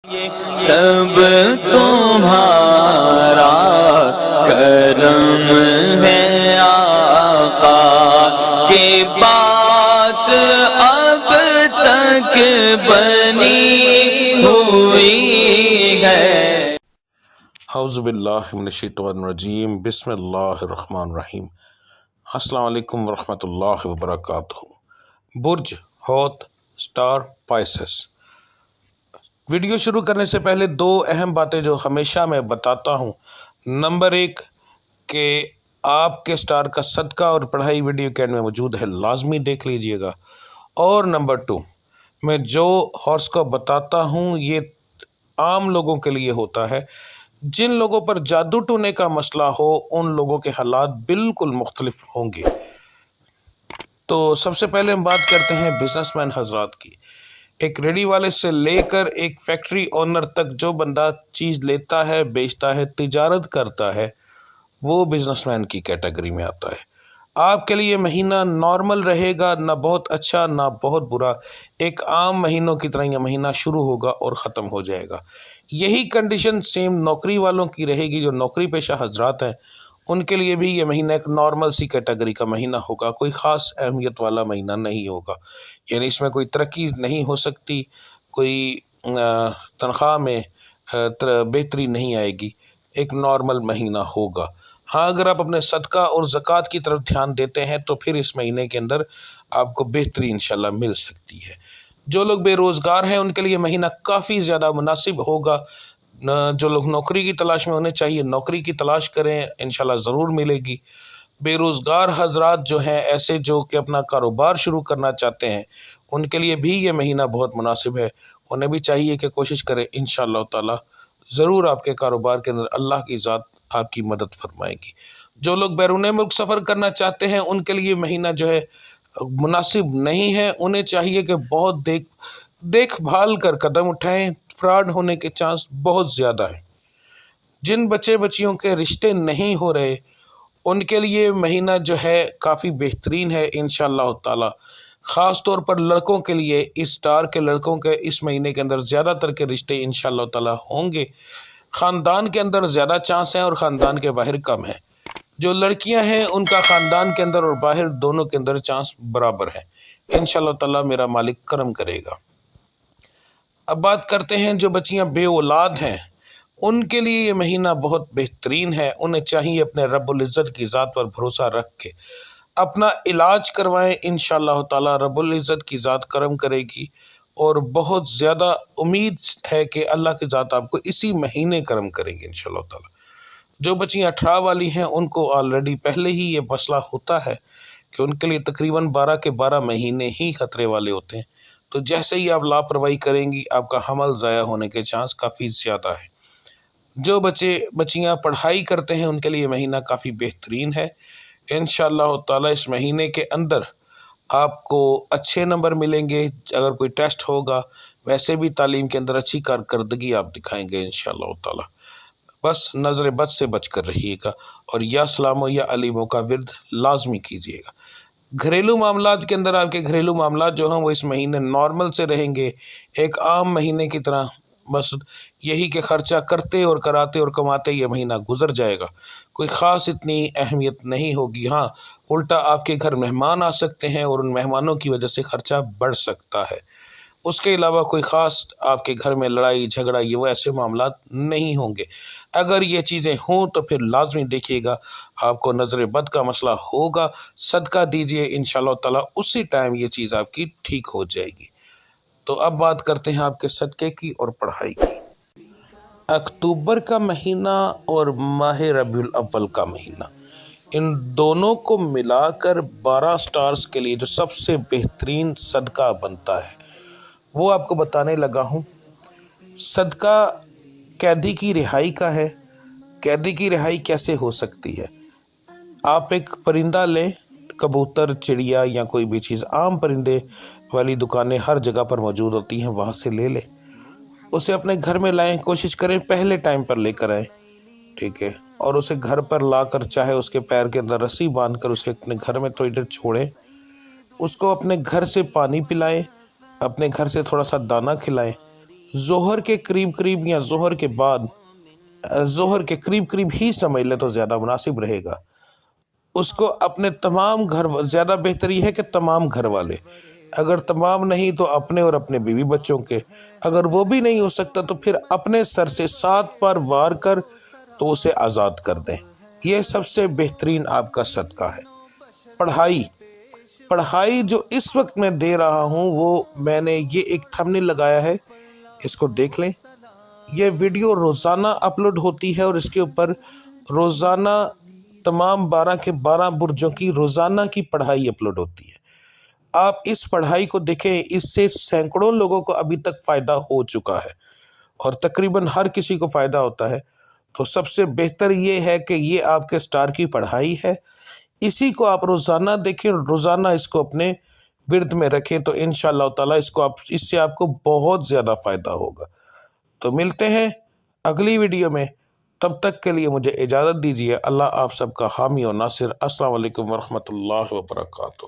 سب تمہارا کرم ہے آقا کی بات اب تک بنی ہوئی ہے۔ اعوذ باللہ من الشیطان الرجیم، بسم اللہ الرحمن الرحیم۔ السلام علیکم ورحمۃ اللہ وبرکاتہ۔ برج حوت سٹار پائسس۔ ویڈیو شروع کرنے سے پہلے دو اہم باتیں جو ہمیشہ میں بتاتا ہوں۔ نمبر ایک کہ آپ کے سٹار کا صدقہ اور پڑھائی ویڈیو کیڈ میں موجود ہے، لازمی دیکھ لیجئے گا۔ اور نمبر ٹو، میں جو ہاروسکوپ بتاتا ہوں یہ عام لوگوں کے لیے ہوتا ہے۔ جن لوگوں پر جادو ٹونے کا مسئلہ ہو ان لوگوں کے حالات بالکل مختلف ہوں گے۔ تو سب سے پہلے ہم بات کرتے ہیں بزنس مین حضرات کی۔ ایک ریڈی والے سے لے کر ایک فیکٹری اونر تک جو بندہ چیز لیتا ہے، بیچتا ہے، تجارت کرتا ہے، وہ بزنس مین کی کیٹیگری میں آتا ہے۔ آپ کے لیے مہینہ نارمل رہے گا، نہ بہت اچھا نہ بہت برا، ایک عام مہینوں کی طرح یہ مہینہ شروع ہوگا اور ختم ہو جائے گا۔ یہی کنڈیشن سیم نوکری والوں کی رہے گی۔ جو نوکری پیشہ حضرات ہیں ان کے لیے بھی یہ مہینہ ایک نارمل سی کیٹیگری کا مہینہ ہوگا، کوئی خاص اہمیت والا مہینہ نہیں ہوگا۔ یعنی اس میں کوئی ترقی نہیں ہو سکتی، کوئی تنخواہ میں بہتری نہیں آئے گی، ایک نارمل مہینہ ہوگا۔ ہاں، اگر آپ اپنے صدقہ اور زکوٰۃ کی طرف دھیان دیتے ہیں تو پھر اس مہینے کے اندر آپ کو بہتری انشاءاللہ مل سکتی ہے۔ جو لوگ بے روزگار ہیں ان کے لیے مہینہ کافی زیادہ مناسب ہوگا۔ جو لوگ نوکری کی تلاش میں ہونے چاہیے نوکری کی تلاش کریں، انشاءاللہ ضرور ملے گی۔ بے روزگار حضرات جو ہیں، ایسے جو کہ اپنا کاروبار شروع کرنا چاہتے ہیں، ان کے لیے بھی یہ مہینہ بہت مناسب ہے۔ انہیں بھی چاہیے کہ کوشش کریں، انشاءاللہ تعالی ضرور آپ کے کاروبار کے اندر اللہ کی ذات آپ کی مدد فرمائے گی۔ جو لوگ بیرون ملک سفر کرنا چاہتے ہیں ان کے لیے مہینہ جو ہے مناسب نہیں ہے۔ انہیں چاہیے کہ بہت دیکھ بھال کر قدم اٹھائیں، فراڈ ہونے کے چانس بہت زیادہ ہیں۔ جن بچے بچیوں کے رشتے نہیں ہو رہے ان کے لیے مہینہ جو ہے کافی بہترین ہے انشاءاللہ تعالی۔ خاص طور پر لڑکوں کے لیے، اس سٹار کے لڑکوں کے اس مہینے کے اندر زیادہ تر کے رشتے انشاءاللہ تعالی ہوں گے۔ خاندان کے اندر زیادہ چانس ہیں اور خاندان کے باہر کم ہیں۔ جو لڑکیاں ہیں ان کا خاندان کے اندر اور باہر دونوں کے اندر چانس برابر ہیں۔ انشاءاللہ تعالی میرا مالک کرم کرے گا۔ اب بات کرتے ہیں جو بچیاں بے اولاد ہیں ان کے لیے یہ مہینہ بہت بہترین ہے۔ انہیں چاہیے اپنے رب العزت کی ذات پر بھروسہ رکھ کے اپنا علاج کروائیں، انشاءاللہ تعالی رب العزت کی ذات کرم کرے گی، اور بہت زیادہ امید ہے کہ اللہ کی ذات آپ کو اسی مہینے کرم کریں گے انشاءاللہ تعالی۔ جو بچیاں 18 والی ہیں ان کو آلریڈی پہلے ہی یہ مسئلہ ہوتا ہے کہ ان کے لیے تقریباً 12 کے 12 مہینے ہی خطرے والے ہوتے ہیں۔ تو جیسے ہی آپ لاپرواہی کریں گی آپ کا حمل ضائع ہونے کے چانس کافی زیادہ ہیں۔ جو بچیاں پڑھائی کرتے ہیں ان کے لیے مہینہ کافی بہترین ہے۔ انشاءاللہ تعالی اس مہینے کے اندر آپ کو اچھے نمبر ملیں گے۔ اگر کوئی ٹیسٹ ہوگا، ویسے بھی تعلیم کے اندر اچھی کارکردگی آپ دکھائیں گے انشاءاللہ تعالی۔ بس نظر بد سے بچ کر رہیے گا، اور یا سلاموں یا علیموں کا ورد لازمی کیجیے گا۔ گھریلو معاملات کے اندر آپ کے گھریلو معاملات جو ہیں وہ اس مہینے نارمل سے رہیں گے، ایک عام مہینے کی طرح۔ بس یہی کہ خرچہ کرتے اور کراتے اور کماتے یہ مہینہ گزر جائے گا، کوئی خاص اتنی اہمیت نہیں ہوگی۔ ہاں، الٹا آپ کے گھر مہمان آ سکتے ہیں اور ان مہمانوں کی وجہ سے خرچہ بڑھ سکتا ہے۔ اس کے علاوہ کوئی خاص آپ کے گھر میں لڑائی جھگڑا یہ وہ ایسے معاملات نہیں ہوں گے۔ اگر یہ چیزیں ہوں تو پھر لازمی دیکھیے گا آپ کو نظر بد کا مسئلہ ہوگا، صدقہ دیجئے انشاءاللہ تعالی، اسی ٹائم یہ چیز آپ کی ٹھیک ہو جائے گی۔ تو اب بات کرتے ہیں آپ کے صدقے کی اور پڑھائی کی۔ اکتوبر کا مہینہ اور ماہ ربیع الاول کا مہینہ، ان دونوں کو ملا کر 12 سٹارز کے لیے جو سب سے بہترین صدقہ بنتا ہے وہ آپ کو بتانے لگا ہوں۔ صدقہ قیدی کی رہائی کا ہے۔ قیدی کی رہائی کیسے ہو سکتی ہے؟ آپ ایک پرندہ لیں، کبوتر، چڑیا یا کوئی بھی چیز، عام پرندے والی دکانیں ہر جگہ پر موجود ہوتی ہیں، وہاں سے لے لیں، اسے اپنے گھر میں لائیں، کوشش کریں پہلے ٹائم پر لے کر آئیں، ٹھیک ہے، اور اسے گھر پر لا کر چاہے اس کے پیر کے اندر رسی باندھ کر اسے اپنے گھر میں تھوڑی دیر چھوڑیں، اس کو اپنے گھر سے پانی پلائیں، اپنے گھر سے تھوڑا سا دانہ کھلائیں، ظہر کے قریب یا ظہر کے بعد، ظہر کے قریب ہی سمجھ لے تو زیادہ مناسب رہے گا۔ اس کو اپنے تمام زیادہ بہتر یہ ہے کہ تمام گھر والے، اگر تمام نہیں تو اپنے اور اپنے بیوی بچوں کے، اگر وہ بھی نہیں ہو سکتا تو پھر اپنے سر سے 7 بار وار کر تو اسے آزاد کر دیں۔ یہ سب سے بہترین آپ کا صدقہ ہے۔ پڑھائی جو اس وقت میں دے رہا ہوں، وہ میں نے یہ ایک تھمبنیل لگایا ہے، اس کو دیکھ لیں۔ یہ ویڈیو روزانہ اپلوڈ ہوتی ہے اور اس کے اوپر روزانہ تمام 12 کے 12 برجوں کی روزانہ کی پڑھائی اپلوڈ ہوتی ہے۔ آپ اس پڑھائی کو دیکھیں، اس سے سینکڑوں لوگوں کو ابھی تک فائدہ ہو چکا ہے اور تقریباً ہر کسی کو فائدہ ہوتا ہے۔ تو سب سے بہتر یہ ہے کہ یہ آپ کے سٹار کی پڑھائی ہے، اسی کو آپ روزانہ دیکھیں، روزانہ اس کو اپنے ورد میں رکھیں تو انشاءاللہ تعالیٰ اس سے آپ کو بہت زیادہ فائدہ ہوگا۔ تو ملتے ہیں اگلی ویڈیو میں، تب تک کے لیے مجھے اجازت دیجیے۔ اللہ آپ سب کا حامی و ناصر۔ السلام علیکم ورحمۃ اللہ وبرکاتہ۔